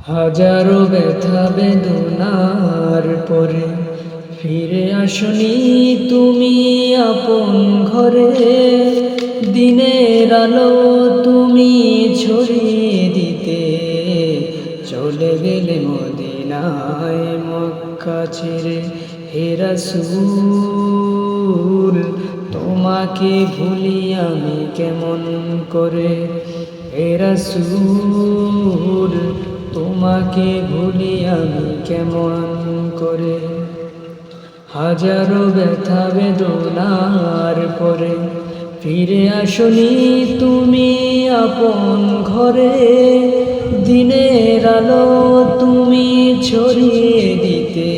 হাজারো ব্যথা বেদনার পরে ফিরে আসনি তুমি আপন ঘরে। দিনের আলো তুমি ছড়িয়ে দিতে চলে গেলে মদিনায় মক্কা ছেড়ে। হে রাসূল তোমাকে ভুলি আমি কেমন করে। হে রাসূল তোমাকে ভুলি আমি কেমন করে। হাজারো ব্যথা বেদনার পরে ফিরে আসনি তুমি আপন ঘরে। দিনের আলো তুমি ছড়িয়ে দিতে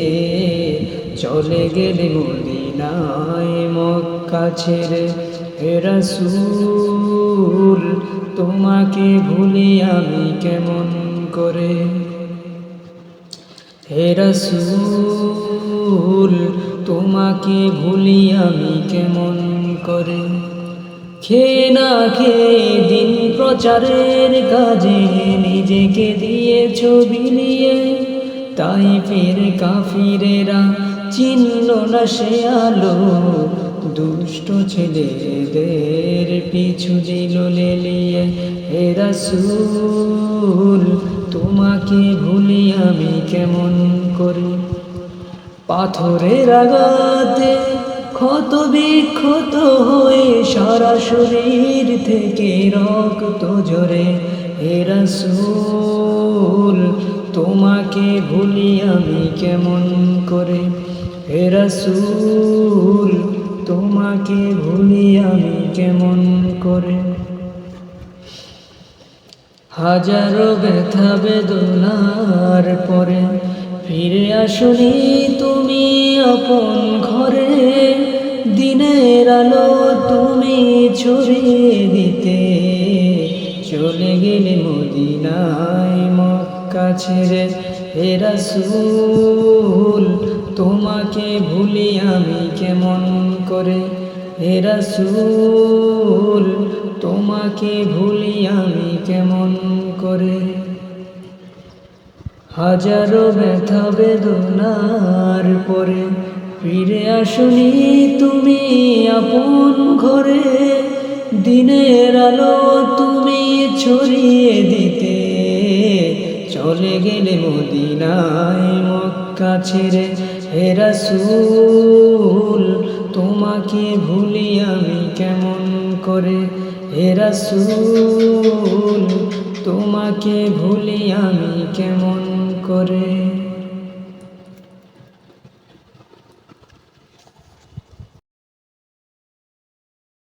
চলে গেলে মদিনায় মক্কা ছেড়ে। হে রাসূল তোমাকে ভুলি আমি কেমন করে। হে রাসূল তোমাকে ভুলি আমি কেমন করে। খেয়ে না খেয়ে দিন প্রচারের কাজে নিজেকে দিয়েছ বিলিয়ে। তাইফের কাফিরেরা চিনল না সে আলো, দুষ্ট ছেলেদের পিছু দিল লেলিয়ে। হে রাসূল তোমাকে ভুলি আমি কেমন করে। পাথরের আঘাতে ক্ষত বিক্ষত হয়ে সারা শরীর থেকে রক্ত ঝরে। হে রাসূল তোমাকে ভুলি আমি কেমন করে। হে রাসূল তোমাকে ভুলি আমি কেমন করে। হাজারো ব্যথা বেদনার পরে ফিরে আসনি তুমি আপন ঘরে। দিনের আলো তুমি ছড়িয়ে দিতে চলে গেলে মদিনায় মক্কা ছেড়ে। হে রাসূল তোমাকে ভুলি আমি কেমন করে। হে রাসূল তোমাকে ভুলি আমি কেমন করে। হাজারো ব্যথা বেদনার পরে ফিরে আসনি তুমি আপন ঘরে। দিনের আলো তুমি ছড়িয়ে দিতে চলে গেলে মদিনায় মক্কা ছেড়ে। হে রাসূল তোমাকে ভুলি আমি কেমন করে। হে রাসূল তোমাকে ভুলি আমি কেমন করে।